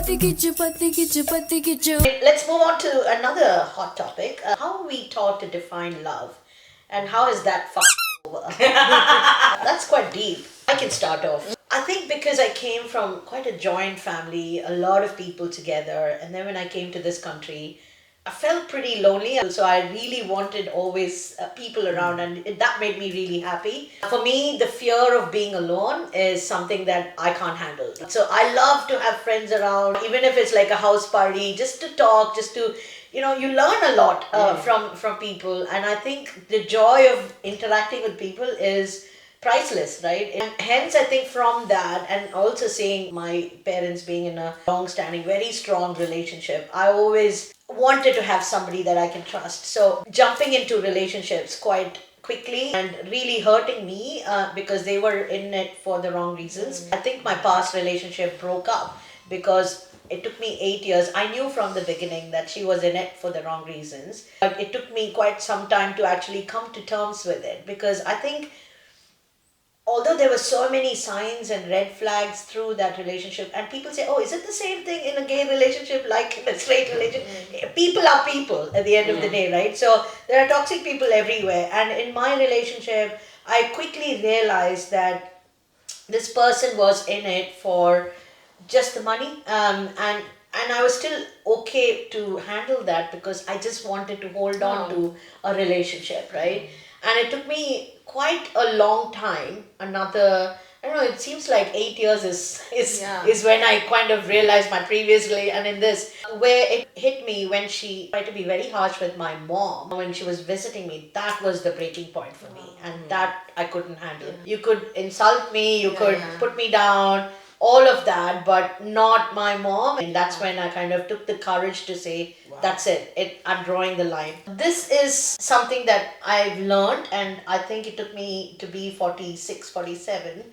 Pathikichu. Let's move on to another hot topic. How are we taught to define love? And how is that over? That's quite deep. I can start off. I think because I came from quite a joint family, a lot of people together, and then when I came to this country, I felt pretty lonely. So I really wanted always people around, and that made me really happy. For me, the fear of being alone is something that I can't handle. So I love to have friends around, even if it's like a house party, just to talk, just to you learn a lot from people, and I think the joy of interacting with people is priceless, right? And hence I think from that, and also seeing my parents being in a long standing very strong relationship, I always wanted to have somebody that I can trust. So jumping into relationships quite quickly and really hurting me because they were in it for the wrong reasons. I think my past relationship broke up because it took me 8 years. I knew from the beginning that she was in it for the wrong reasons, but it took me quite some time to actually come to terms with it, because I think although there were so many signs and red flags through that relationship, and people say, oh, is it the same thing in a gay relationship like in a straight relationship? People are people at the end of the day, right? So there are toxic people everywhere, and in my relationship I quickly realized that this person was in it for just the money, and I was still okay to handle that because I just wanted to hold on to a relationship, right? And it took me quite a long time. Another, I don't know. It seems like 8 years is when I kind of realized my previous and in this, where it hit me when she tried to be very harsh with my mom when she was visiting me. That was the breaking point for me, and that I couldn't handle. You could insult me, you could put me down, all of that, but not my mom. And that's when I kind of took the courage to say, that's it, I'm drawing the line. This is something that I've learned, and I think it took me to be 46, 47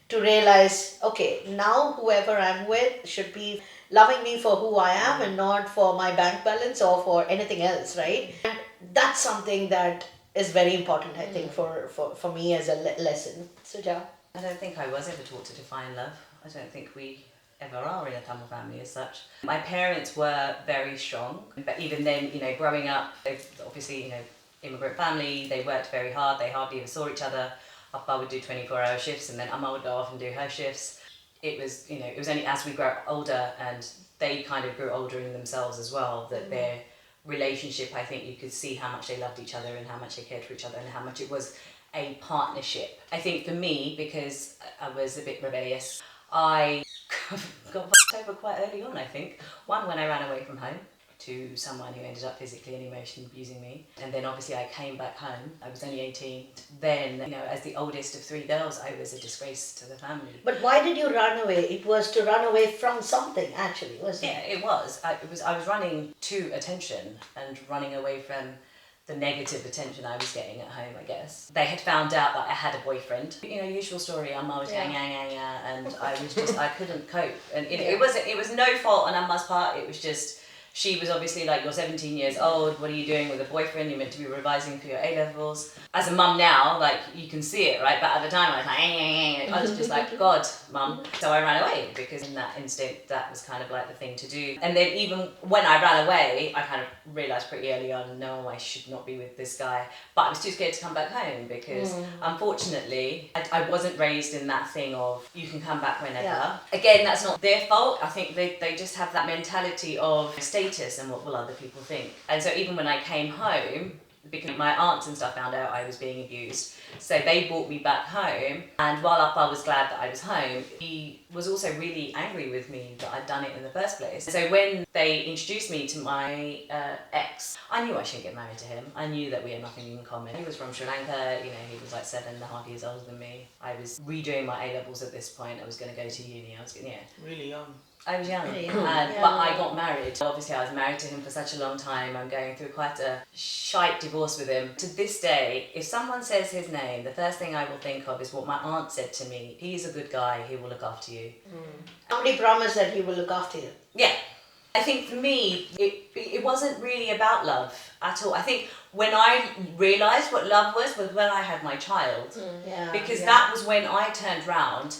to realize, okay, now whoever I'm with should be loving me for who I am and not for my bank balance or for anything else, right? And that's something that is very important, I think, for me as a lesson. Suja? I don't think I was ever taught to define love. I don't think we ever are in a Tamil family as such. My parents were very strong, but even then, growing up, they obviously, immigrant family, they worked very hard, they hardly ever saw each other. Appa would do 24-hour shifts and then Amma would go off and do her shifts. It was, it was only as we grew older and they kind of grew older in themselves as well, that their relationship, I think you could see how much they loved each other and how much they cared for each other and how much it was a partnership. I think for me, because I was a bit rebellious, I got f***ed over quite early on, I think. One, when I ran away from home to someone who ended up physically and emotionally abusing me. And then obviously I came back home. I was only 18. Then, as the oldest of 3 girls, I was a disgrace to the family. But why did you run away? It was to run away from something, actually, wasn't it? Yeah, it was. I was running to attention and running away from the negative attention I was getting at home, I guess. They had found out that I had a boyfriend. Usual story, Amma was and I was just, I couldn't cope. And it was no fault on Amma's part, it was just, she was obviously like, you're 17 years old, what are you doing with a boyfriend? You're meant to be revising for your A-levels. As a mum now, like, you can see it, right? But at the time, I was like, I was just like, God, mum. So I ran away, because in that instant, that was kind of like the thing to do. And then even when I ran away, I kind of realised pretty early on, no, I should not be with this guy. But I was too scared to come back home, because unfortunately, I wasn't raised in that thing of, you can come back whenever. Yeah. Again, that's not their fault. I think they just have that mentality of status and what will other people think. And so even when I came home, because my aunts and stuff found out I was being abused, so they brought me back home, and while Appa was glad that I was home, he was also really angry with me that I'd done it in the first place. So when they introduced me to my ex, I knew I shouldn't get married to him. I knew that we had nothing in common. He was from Sri Lanka, he was like 7.5 years older than me. I was redoing my A-levels at this point. I was going to go to uni. Really young. I was young, but I got married. Obviously, I was married to him for such a long time. I'm going through quite a shite divorce with him. To this day, if someone says his name, the first thing I will think of is what my aunt said to me. He's a good guy, he will look after you. Somebody promised that he will look after you. Yeah. I think for me, it wasn't really about love at all. I think when I realised what love was when I had my child. Because that was when I turned round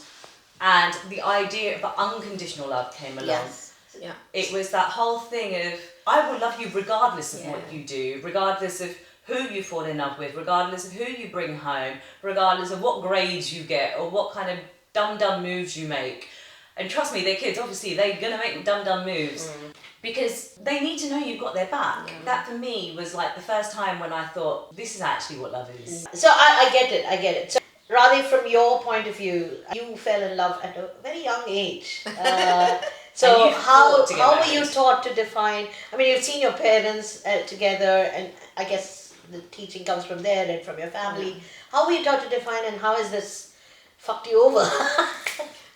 and the idea of unconditional love came along. Yes. Yeah. It was that whole thing of, I will love you regardless of what you do, regardless of who you fall in love with, regardless of who you bring home, regardless of what grades you get or what kind of dumb moves you make. And trust me, they're kids, obviously, they're going to make dumb moves because they need to know you've got their back. Yeah. That for me was like the first time when I thought, this is actually what love is. So I get it. So Radhi, from your point of view, you fell in love at a very young age. So how were you taught to define, I mean, you've seen your parents together, and I guess the teaching comes from there and from your family. How were you taught to define, and how has this fucked you over?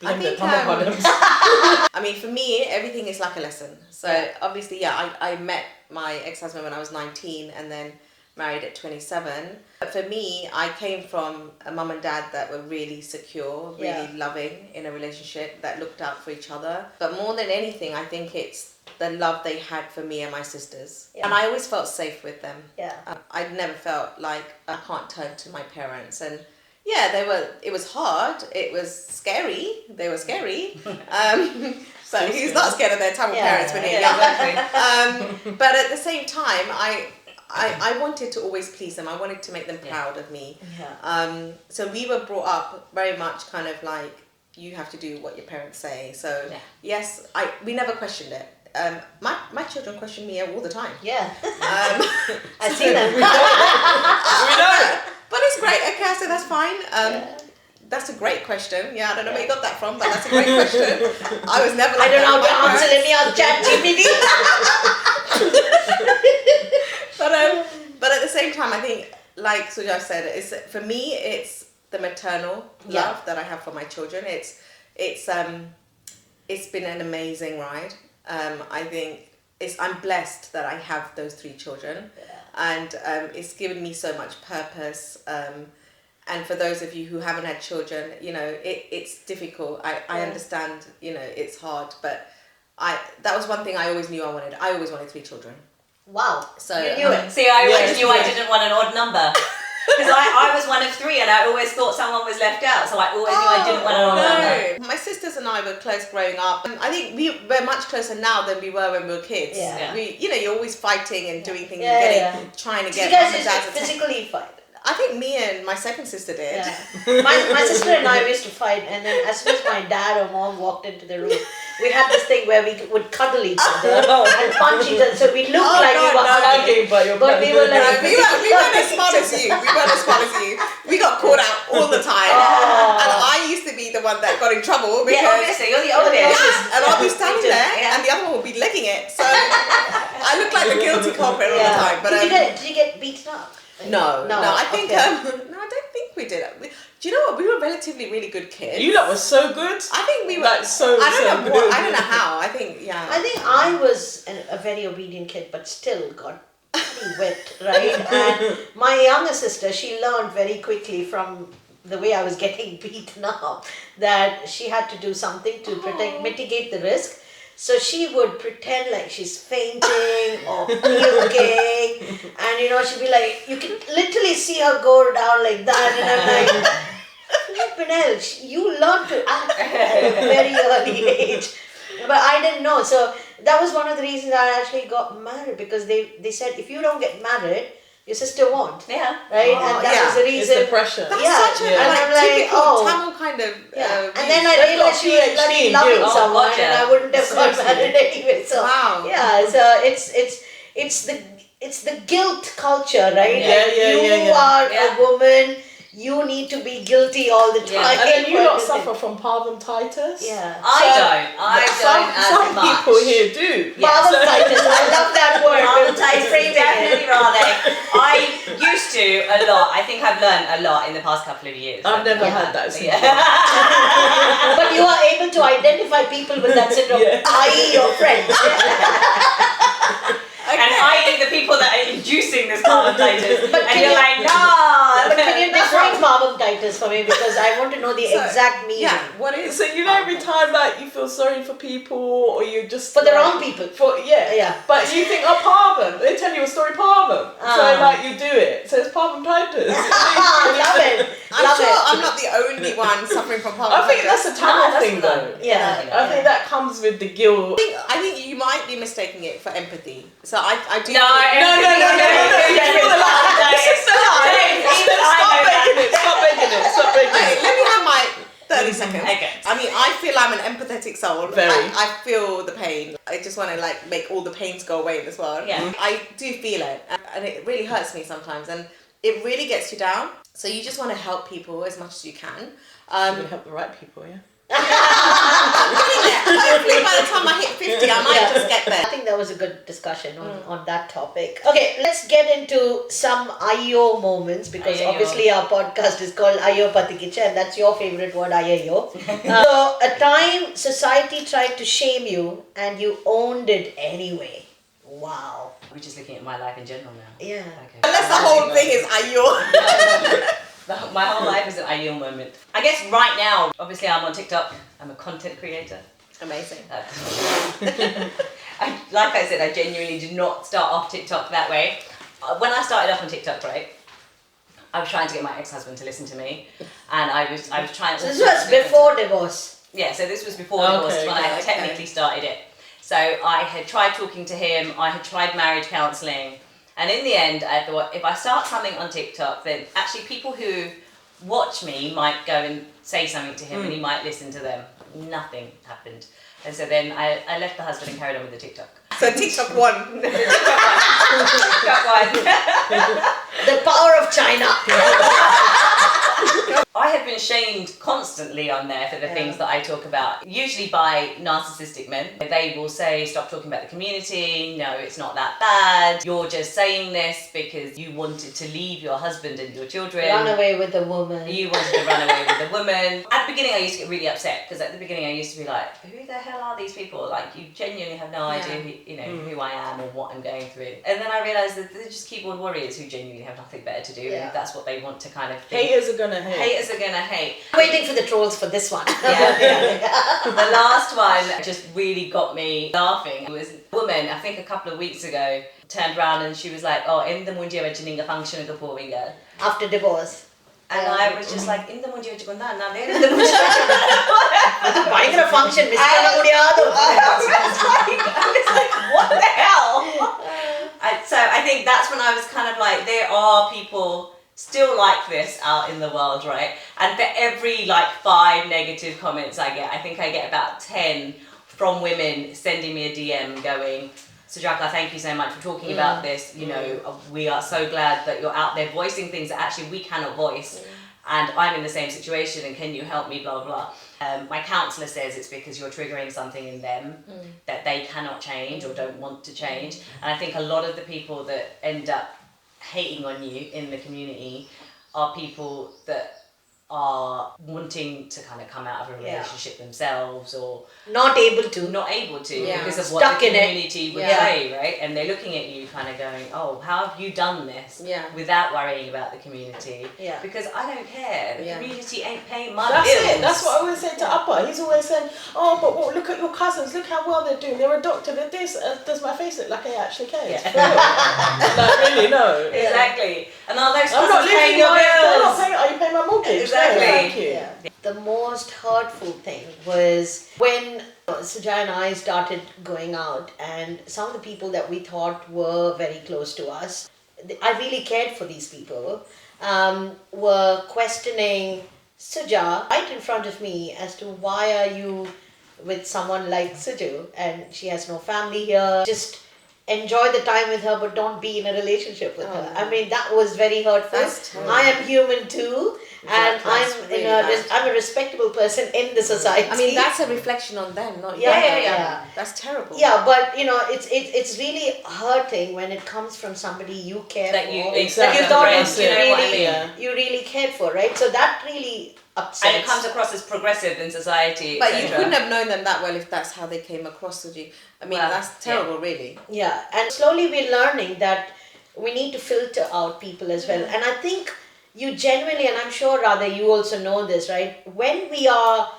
I think, I mean, for me, everything is like a lesson. So obviously, I met my ex-husband when I was 19 and then married at 27. But for me, I came from a mum and dad that were really secure, really loving in a relationship, that looked out for each other. But more than anything, I think it's the love they had for me and my sisters. And I always felt safe with them. I never felt like I can't turn to my parents. And it was hard, it was scary, they were scary. But who's not scared of their Tamil parents when you're young? Exactly. But at the same time, I wanted to always please them. I wanted to make them proud of me. So we were brought up very much kind of like, you have to do what your parents say. So yes, we never questioned it. My children question me all the time. I see them. We know. But it's great. Okay, so that's fine. That's a great question. I don't know where you got that from, but that's a great question. I was never like, I don't know how to answer. Let me ask ChatGPT. But at the same time, I think, like Suja said, for me, it's the maternal love that I have for my children. It's been an amazing ride. I think I'm blessed that I have those 3 children. And it's given me so much purpose. And for those of you who haven't had children, you know, it's difficult. I understand, you know, it's hard. But that was one thing I always knew I wanted. I always wanted 3 children. Wow. So you knew it. See, I always knew I didn't want an odd number. Because I was one of 3 and I always thought someone was left out. So I always knew I didn't want an odd number. My sisters and I were close growing up. I think we're much closer now than we were when we were kids. You're always fighting and doing things and trying to get mum and dad's physically fight. I think me and my second sister did. My sister and I used to fight, and then as soon as my dad or mom walked into the room, we had this thing where we would cuddle each other and punch each other. So we looked like we were hugging, but we were like... we weren't as smart as you. We got caught out all the time. And I used to be the one that got in trouble because... obviously, you're the oldest. And I'll be standing there and the other one will be legging it. So I look like the guilty culprit all the time. But did you get beaten up? No. I think I don't think we did. Do you know what? We were relatively really good kids. You lot were so good. I think we were like so. I don't know good. I don't know how. I think I think I was a very obedient kid, but still got pretty whipped, right? And my younger sister, she learned very quickly from the way I was getting beaten up that she had to do something to mitigate the risk. So she would pretend like she's fainting or puking, and she'd be like, you can literally see her go down like that, and I'm like, flippin' hell, you learn to act at a very early age. But I didn't know, so that was one of the reasons I actually got married, because they said, if you don't get married, your sister won't. Yeah. Right? And that was the reason. It's the pressure. That's such a typical Tamil kind of and then I realized she was bloody loving someone, and I wouldn't have got married anyway. So so it's the guilt culture, right? You are a woman. You need to be guilty all the time. And then you not suffer from parventitis. I don't some much. people here do. Parventitis. I love that word. Parventitis, definitely, Rane. I used to a lot. I think I've learned a lot in the past couple of years. I've never had that syndrome. But you are able to identify people with that syndrome, i.e. your friends. And i.e. the people that are inducing this parventitis. And you're like, no. But can you define parventitis? Titus for me because I want to know the exact meaning. Yeah, what is? So you know, every time like you feel sorry for people, or you just For the like, wrong people. yeah. But you think, oh, Parvam, they tell you a story, Parvam. So like you do it. So it's Parvam Titus. Love it. I'm sure I'm not the only one suffering from I think that's a Tamil thing though. Yeah. I think that comes with the guilt. I think you might be mistaking it for empathy. So I do. No, No. You draw the line. This is the line. Stop making it. Wait, let me have my 30 seconds. Okay. I mean, I feel I'm an empathetic soul. Very. I feel the pain. I just want to like make all the pains go away in this world. Yeah. I do feel it, and it really hurts me sometimes, and it really gets you down. So you just want to help people as much as you can. You can help the right people, yeah. I'm getting there. Hopefully by the time I hit 50, I might just get there. I think that was a good discussion on that topic. Okay, let's get into some Aiyoo moments because Aiyoo. obviously our podcast is called Aiyoo Pathikichu and that's your favorite word, Aiyoo. So, a time society tried to shame you and you owned it anyway. Wow. We're just looking at my life in general now. Yeah. Okay. Unless the whole thing is Aiyoo. My whole life is an ideal moment. I guess right now, obviously I'm on TikTok. I'm a content creator. Amazing. Like I said, I genuinely did not start off TikTok that way. When I started off on TikTok, right, I was trying to get my ex-husband to listen to me, and I was trying. So this was before divorce. Yeah, so this was before divorce when I technically started it. So I had tried talking to him. I had tried marriage counselling. And in the end, I thought, if I start something on TikTok, then actually people who watch me might go and say something to him and he might listen to them. Nothing happened. And so then I left the husband and carried on with the TikTok. So TikTok won. TikTok won. The power of China. I have been shamed constantly on there for the things that I talk about, usually by narcissistic men. They will say, stop talking about the community, no, it's not that bad, you're just saying this because you wanted to leave your husband and your children. Run away with a woman. You wanted to run away with a woman. At the beginning I used to get really upset because at the beginning I used to be like, who the hell are these people? Like, you genuinely have no idea who I am or what I'm going through. And then I realised that they're just keyboard warriors who genuinely have nothing better to do. Yeah. And that's what they want to kind of think. Haters are gonna hate. Haters are gonna hate. Waiting for the trolls for this one. The last one just really got me laughing. It was a woman, I think a couple of weeks ago, turned around and she was like, oh, in the mundia vachininga function ga. After divorce. And I was just like, in the mundia vachikunda, na in the mundia. Bhayangara function, miss panna mudiyadu. I was like, what the hell? So I think that's when I was kind of like, there are people still like this out in the world, right? And for every like 5 negative comments I get, I think I get about 10 from women sending me a DM going, Sujaka, thank you so much for talking about this. You know, we are so glad that you're out there voicing things that actually we cannot voice. And I'm in the same situation and can you help me, blah, blah, blah. My counsellor says it's because you're triggering something in them that they cannot change or don't want to change. And I think a lot of the people that end up hating on you in the community are people that are wanting to kind of come out of a relationship themselves or Not able to. because of Stuck what the in it. community would say, right? And they're looking at you kind of going, oh, how have you done this without worrying about the community? Yeah. Because I don't care. The community ain't paying my That's bills. it. That's what I always say to Appa. He's always saying, oh, but look at your cousins. Look how well they're doing. They're a doctor. They're this. Does my face look like I actually care? Yeah. Like, really, no. Exactly. And are those I'm not cousins paying living your they're not bills? paying, are you paying my mortgage? Exactly. No, thank you. Yeah. The most hurtful thing was when Sujay and I started going out and some of the people that we thought were very close to us, I really cared for these people, were questioning Suja right in front of me as to why are you with someone like Suju and she has no family here, just enjoy the time with her but don't be in a relationship with her. I mean, that was very hurtful. I am human too. And I'm a respectable person in the society. I mean, that's a reflection on them, not you. Yeah. That's terrible. Yeah, but you know, it's really hurting when it comes from somebody you care That for, you- that exactly. you thought Friends, you you know what I really, mean? you really cared for, right? So that really upsets. And it comes across as progressive in society, But you etc. couldn't have known them that well if that's how they came across with you. I mean, Well, that's terrible, really. Yeah, and slowly we're learning that we need to filter out people as well. And I think you genuinely, and I'm sure rather you also know this, right? When we are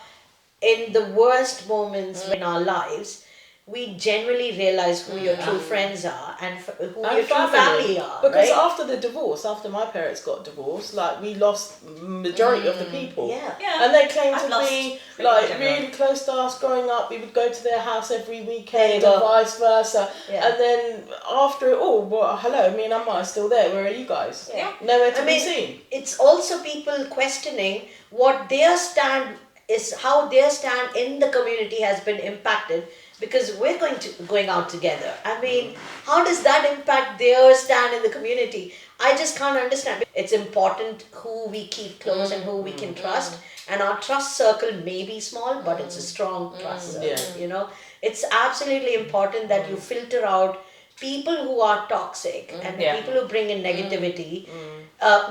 in the worst moments in our lives, we generally realize who your true friends are and who And your true family are, because right? after the divorce, after my parents got divorced, like we lost majority of the people. Yeah. And they claimed I've to lost be pretty much like everyone. really close to us growing up. We would go to their house every weekend There you and go. vice versa. Yeah. And then after it all, well, hello, me and Amma are still there. Where are you guys? Yeah. Nowhere to I be mean, seen. it's also people questioning what their stand is, how their stand in the community has been impacted because we're going out together. I mean, how does that impact their stand in the community? I just can't understand. It's important who we keep close and who we can trust. And our trust circle may be small, but it's a strong trust circle. Yeah. You know, it's absolutely important that you filter out people who are toxic and the Yeah. people who bring in negativity.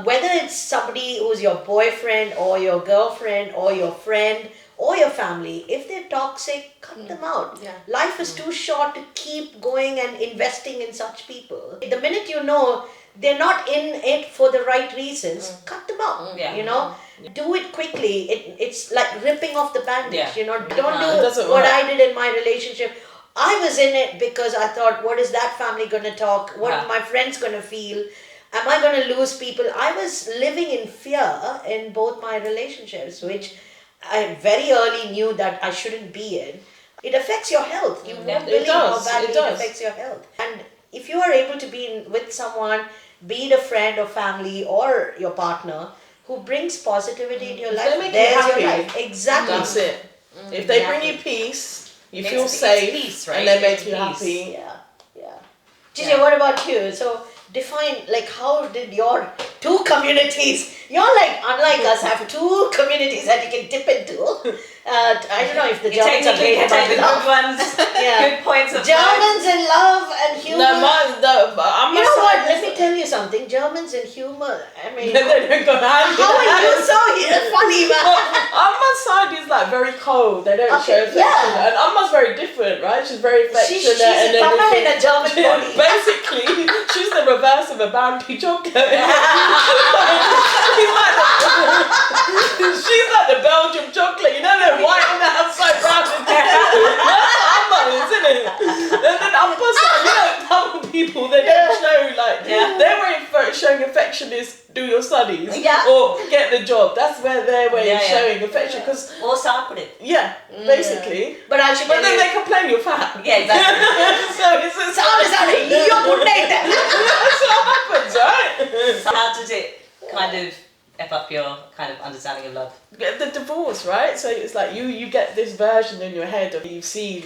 Whether it's somebody who's your boyfriend or your girlfriend or your friend or your family, if they're toxic, cut them out. Yeah. Life is too short to keep going and investing in such people. The minute you know they're not in it for the right reasons, cut them out. Yeah. You know, do it quickly. It's like ripping off the bandage. Yeah. You know, No, don't it do doesn't what work. I did in my relationship. I was in it because I thought, what is that family going to talk? What are my friends going to feel? Am I going to lose people? I was living in fear in both my relationships, which I very early knew that I shouldn't be in. It affects your health. You won't believe how does. badly It it does. affects your health. And if you are able to be with someone, be it a friend or family or your partner, who brings positivity in your life, they make you there's happy, your life. Exactly. That's it. If they bring you peace, you It's- feel it's safe, peace, right? and they make It's you peace. happy. Yeah. Gigi, what about you? So define, like, how did your two communities, you're like, unlike us, have two communities that you can dip into. I don't know if the You Germans are technically great can take the about good love. ones, Yeah. good points of Germans in love and humor. No, I'm You know what? Let me tell you something. Germans and humor, I mean, they don't go hand in how are hand. you so funny, man? Amma's side is like very cold. They don't show Okay, affection, yeah. and Amma's very different, right? She's very affectionate She's and a papa in everything. a German body. Basically, she's the reverse of a bounty chocolate. She's like the Belgium chocolate. You know they're white on the outside, brown on the inside. That's Amma, isn't it? And then Amma's like, you know, Tamil people, they don't show like their way of showing affection is do your studies Yeah. or get the job. That's where their way of Yeah, yeah. showing affection. Because Or separate. basically. But I should But tell then you, they complain you're fat. Yeah, exactly. So it's a sorry, you're good night. That's what happens, right? So how does it kind of F up your kind of understanding of love? The divorce, right? So it's like you get this version in your head of you see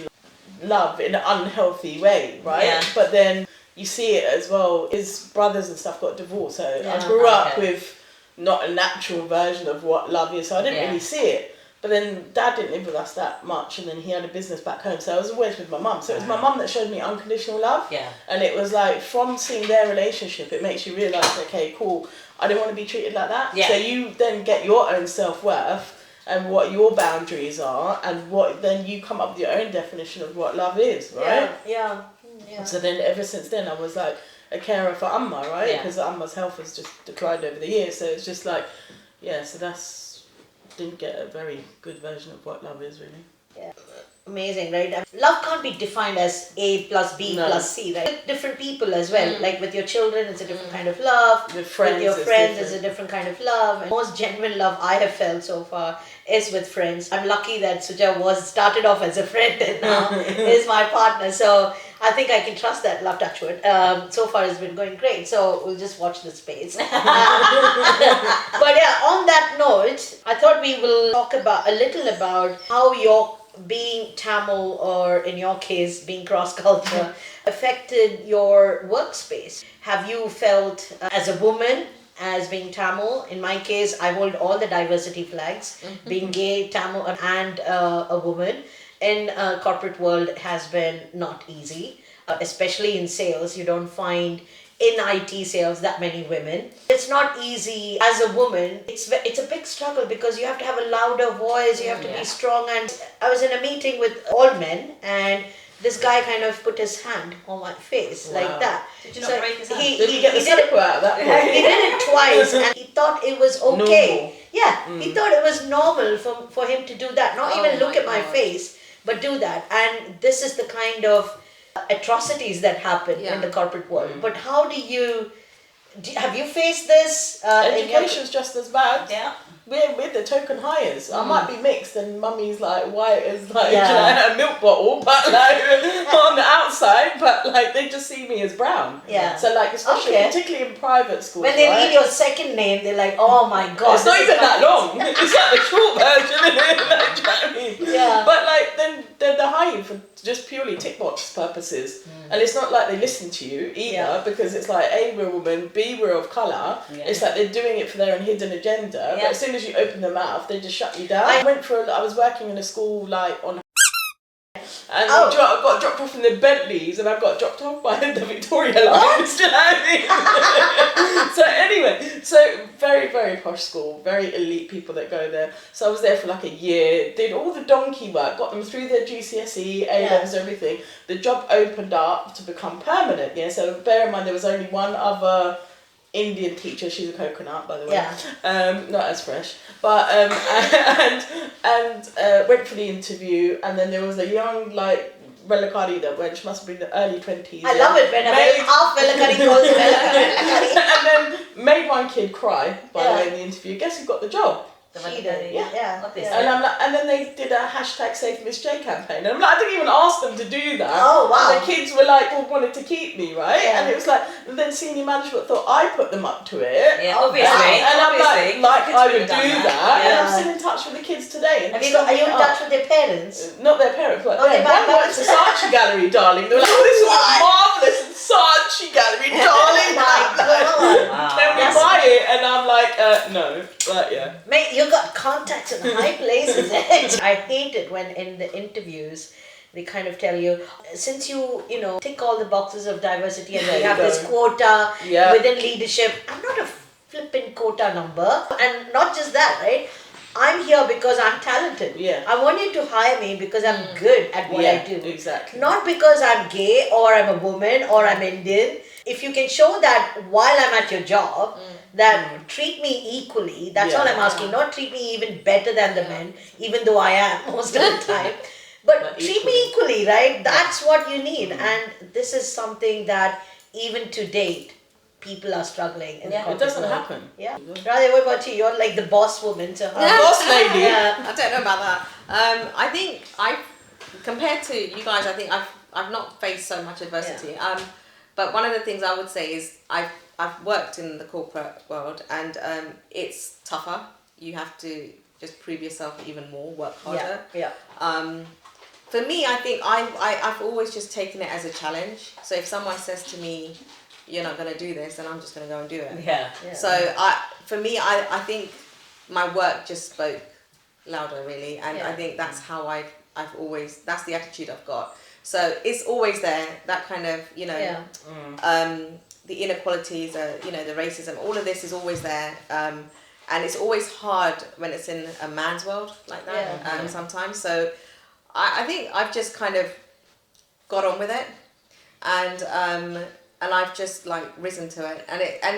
love in an unhealthy way, right? Yeah. But then you see it as well. His brothers and stuff got divorced, so I Yeah. grew up Okay. with not a natural version of what love is, so I didn't Yeah. really see it. But then Dad didn't live with us that much, and then he had a business back home, so I was always with my mum. So it was my mum that showed me unconditional love. Yeah. And it was like, from seeing their relationship, it makes you realise, okay, cool, I don't want to be treated like that. Yeah. So you then get your own self-worth and what your boundaries are, and what then you come up with your own definition of what love is, right? Yeah. So then ever since then I was like a carer for Amma, right? Yeah. Because Amma's health has just declined over the years. So it's just like, yeah, so didn't get a very good version of what love is, really. Amazing, right? Love can't be defined as A plus B No. plus C, right? With different people as well. Like with your children, it's a different kind of love. With friends, your it's friends, different. it's a different kind of love. And most genuine love I have felt so far is with friends. I'm lucky that Suja started off as a friend and now is my partner. So I think I can trust that love, touch wood. So far it's been going great. So we'll just watch the space. But yeah, on that note, I thought we will talk about a little about how your being Tamil, or in your case being cross culture, affected your workspace. Have you felt as a woman, as being Tamil? In my case, I hold all the diversity flags, being gay, Tamil, and a woman in corporate world has been not easy, especially in sales. You don't find in IT sales that many women. It's not easy as a woman. It's a big struggle because you have to have a louder voice, you have to be strong. And I was in a meeting with all men, and this guy kind of put his hand on my face like that. Did you not break his hand? Did you get the slipper out of that point? He did it twice, and he thought it was okay. Normal. Yeah, he thought it was normal for him to do that. Not even look at my face, but do that. And this is the kind of atrocities that happen in the corporate world. But how do you... have you faced this? Education's just as bad. Yeah. We're the token hires. I might be mixed and mummy's like white as like a milk bottle, but like on the outside, but like they just see me as brown. Yeah. So like especially particularly in private schools. When they read your second name, they're like, oh my god. It's not even that long. It's like the short version, isn't it? Like, do you know what I mean? Yeah. But like then they hire you for just purely tick box purposes. And it's not like they listen to you either, because it's like A, we're a woman, B, we're of colour. It's like they're doing it for their own hidden agenda. But as soon as you open their mouth, they just shut you down. I was working in a school like on and I got dropped off in the Bentleys, and I got dropped off by the Victoria line. Do you know what I mean? So anyway, so very, very posh school, very elite people that go there. So I was there for like a year, did all the donkey work, got them through their GCSE, A-levels, everything. The job opened up to become permanent, so bear in mind there was only one other Indian teacher. She's a coconut, by the way. Not as fresh, but went for the interview, and then there was a young like Velakari that went. She must have been the early 20s. I love it when half Velakari calls Velakari. And then made one kid cry. By the way, in the interview, guess who got the job? She did. Love this. And I'm like, and then they did a hashtag Save Miss J campaign, and I'm like, I didn't even ask them to do that. Oh wow! And the kids were like, wanted to keep me, right? And it was like, and then senior management thought I put them up to it. Yeah, obviously. And I'm like I would do that. And I'm Yeah. still in touch with the kids today. And Are you in touch with their parents? Not their parents, but Oh, they one might- works at Saatchi Gallery, darling. They were like, oh, this is marvellous at Saatchi Gallery, darling. Oh my god! Can we buy it? And I'm like, no. But yeah. Mate, you got contacts in high places. I hate it when in the interviews they kind of tell you, since you tick all the boxes of diversity and we have this quota within leadership. I'm not a flipping quota number, and not just that, right? I'm here because I'm talented. Yeah. I want you to hire me because I'm good at what I do. Exactly. Not because I'm gay or I'm a woman or I'm Indian. If you can show that while I'm at your job, that treat me equally, that's all I'm asking. Not treat me even better than the men, even though I am most of the time. But treat me equally, right? That's what you need. And this is something that even to date, people are struggling. In the It corporate doesn't world. happen. Yeah. Radhe, what about you? You're like the boss woman to her. Boss lady. I don't know about that. I think compared to you guys, I think I've not faced so much adversity. But one of the things I would say is I've worked in the corporate world, and it's tougher. You have to just prove yourself even more, work harder. For me, I think I've always just taken it as a challenge. So if someone says to me, you're not going to do this, then I'm just going to go and do it. So for me, I think my work just spoke louder, really. And I think that's how I've always, that's the attitude I've got. So it's always there, that kind of, the inequalities, the racism, all of this is always there. And it's always hard when it's in a man's world like that sometimes. So I think I've just kind of got on with it, and I've just like risen to it.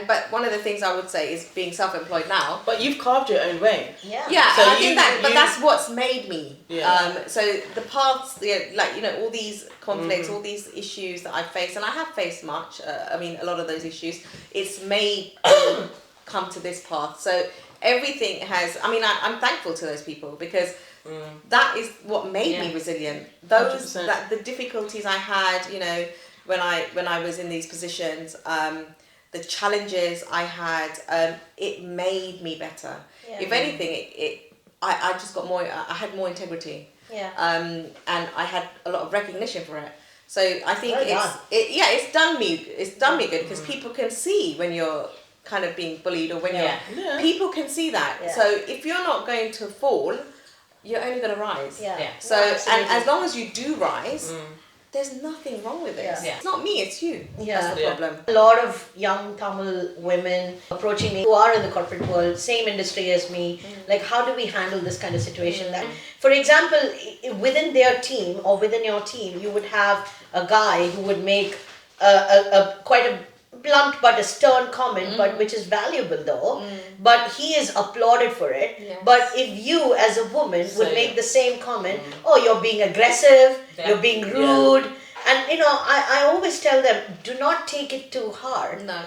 But one of the things I would say is being self-employed now. But you've carved your own way. Yeah. Yeah, So I think but that's what's made me. Yeah. So the paths, all these conflicts, all these issues that I've faced, and I have faced much. A lot of those issues. It's made me come to this path. So everything has. I'm thankful to those people because. That is what made me resilient. Those 100%. the difficulties I had, when I was in these positions, the challenges I had, it made me better. Yeah. If anything, I just got more. I had more integrity. Yeah. And I had a lot of recognition for it. So I think Well it's done me good because people can see when you're kind of being bullied or when people can see that. Yeah. So if you're not going to fall, you're only going to rise. Yeah. So, and as long as you do rise, there's nothing wrong with this. Yeah. It's not me, it's you. Yeah. That's the problem. A lot of young Tamil women approaching me who are in the corporate world, same industry as me, like how do we handle this kind of situation? That, for example, within their team or within your team, you would have a guy who would make a quite a blunt but a stern comment, but which is valuable though, but he is applauded for it. Yes. But if you as a woman would Say make it. the same comment, oh, you're being aggressive, you're being rude, and I always tell them, do not take it too hard. No.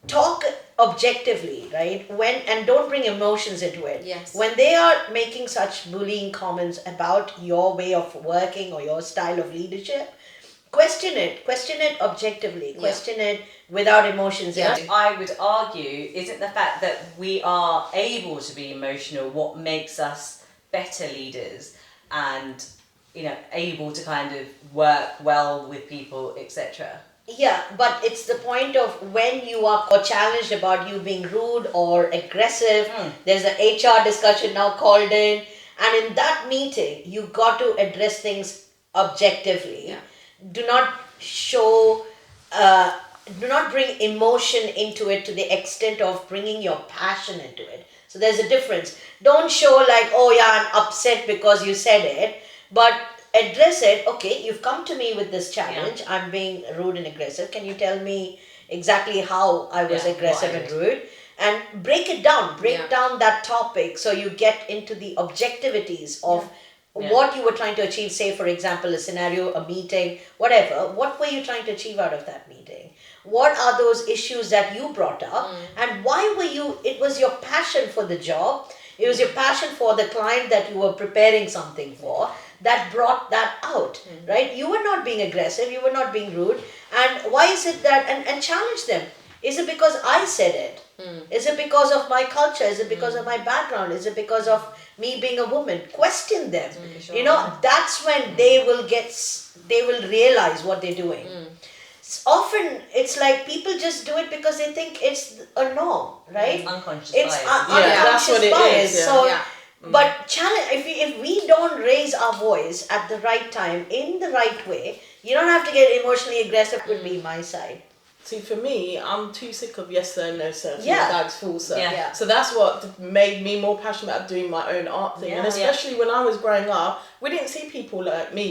Talk objectively, right? And don't bring emotions into it. Yes. When they are making such bullying comments about your way of working or your style of leadership, question it objectively, question it without emotions. Yeah. I would argue, isn't the fact that we are able to be emotional what makes us better leaders and able to kind of work well with people, etc. Yeah, but it's the point of when you are challenged about you being rude or aggressive, there's an HR discussion now called in, and in that meeting, you got to address things objectively. Yeah. Do not do not bring emotion into it to the extent of bringing your passion into it. So there's a difference. Don't show like, oh yeah, I'm upset because you said it, but address it. Okay, you've come to me with this challenge. I'm being rude and aggressive. Can you tell me exactly how I was aggressive and rude? And break it down. Break down that topic so you get into the objectivities of what you were trying to achieve. Say, for example, a scenario, a meeting, whatever. What were you trying to achieve out of that meeting? What are those issues that you brought up? And why were you, it was your passion for the job. It was your passion for the client that you were preparing something for that brought that out, right? You were not being aggressive. You were not being rude. And why is it that, and challenge them. Is it because I said it? Is it because of my culture? Is it because of my background? Is it because of me being a woman? Question them. That's when they will realize what they're doing. Often it's like people just do it because they think it's a norm, right? Unconscious It's bias. unconscious that's what it bias. is, yeah. So, Yeah. but challenge, if we don't raise our voice at the right time, in the right way, you don't have to get emotionally aggressive. Would be my side. See, for me, I'm too sick of yes sir, no sir, Yeah. yeah. Dad's full sir. Yeah. So that's what made me more passionate about doing my own art thing. Yeah. And especially when I was growing up, we didn't see people like me,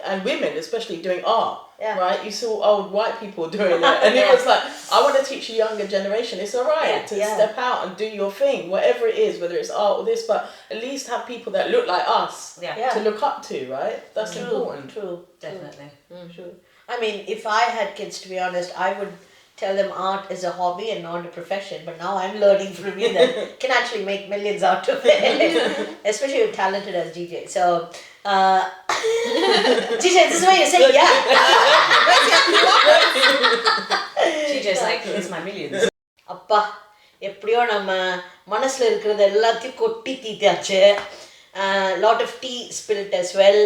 and women especially doing art. Yeah. Right? You saw old white people doing it, and it was like, I want to teach a younger generation. It's alright to step out and do your thing, whatever it is, whether it's art or this, but at least have people that look like us Yeah. to look up to. Right? That's important. True. Definitely. True. I mean, if I had kids, to be honest, I would tell them art is a hobby and not a profession. But now I'm learning from you that can actually make millions out of it, especially if you're talented as DJ. So, DJ, this is what you're saying, yeah. She just like, it's my millions. அப்பா எப்படியோ நம்ம மனசுல இருக்கிறது எல்லாத்தையும் கொட்டி தீத்தாச்சு. Lot of tea spilt as well.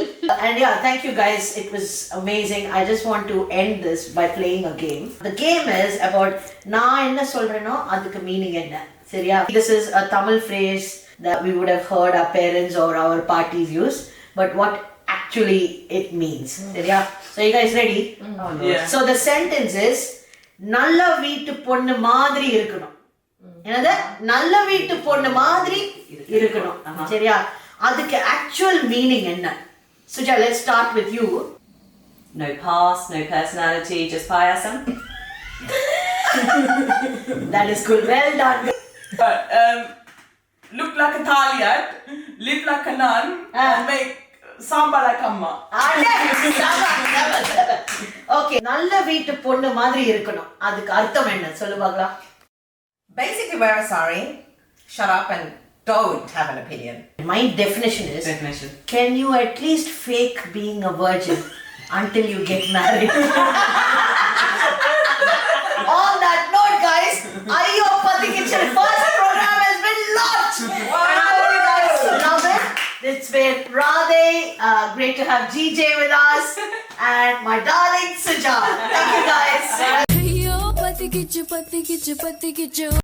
And yeah, thank you guys. It was amazing. I just want to end this by playing a game. The game is about நான் என்ன சொல்றேனோ அதுக்கு மீனிங் என்ன. சரியா? This is a Tamil phrase that we would have heard our parents or our parties use, but what actually it means. சரியா? So you guys ready? Yeah. So the sentence is நல்ல வீட்டு பொண்ணு மாதிரி இருக்கணும். என்னது? நல்ல வீட்டு பொண்ணு மாதிரி இருக்கணும். சரியா? அதுக்கு actual meaning என்ன? Suja, let's start with you. No past, no personality, just payasam. That is good. Well done. Look like a Thaliat, live like a nun, and make samba like amma. Okay. நல்ல வீட்டு பொண்ணு மாதிரி இருக்கணும். அதுக்கு அர்த்தம் என்ன? சொல்லு பார்க்கலாம். Basically, wear a sari, shut up and don't have an opinion. My definition is, can you at least fake being a virgin until you get married? On that note, guys, Aiyoo Pathikichu first program has been launched. And I hope you guys love it. It's been Radhe, great to have GJ with us, and my darling Suja. Thank you guys. Aiyoo Pathikichu, Pathikichu, Pathikichu.